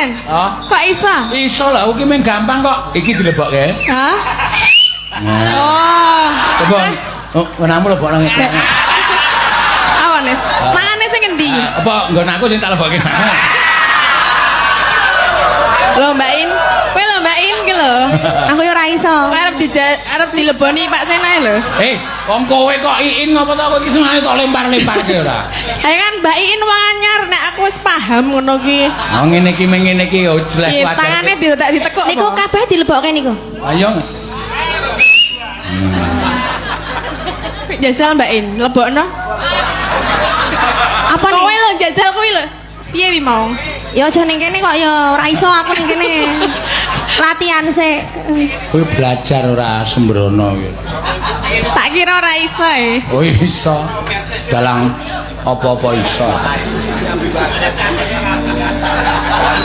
Mbak. Oh. Kok iso? Iso lah, iki men gampang kok. Iki dilebokke. Hah? Nah. Oh. Coba. Oh, menamu lebok nang iki. Awan wis. Mangane sing endi? Apa nggon aku sing tak lebokke. Lho Mbak In. Kowe lho Mbak In ki lho. Aku yo ora iso. Arep dileboni Pak Senae lho. Wong kowe kok iin ngopo to aku iki senengane tok lempar-lemparke ora. Ayo kan Mbak In wong anyar nek aku wis paham ngono ki. Oh ngene iki meng ngene iki yo jelek Iya, tangane ditekuk. Niku kabeh dilebokke niku. Ayo. Jajal Mbak In, lebokno. Apa Kowe nih? lho jajal kuwi lho. Piye wi mau? Ya aja ning kene kok ya ora iso aku ning kene. Latihan sik. Kowe belajar ora sembrono iki. Tak kira ora iso e. Oh iso. Dalang apa-apa iso.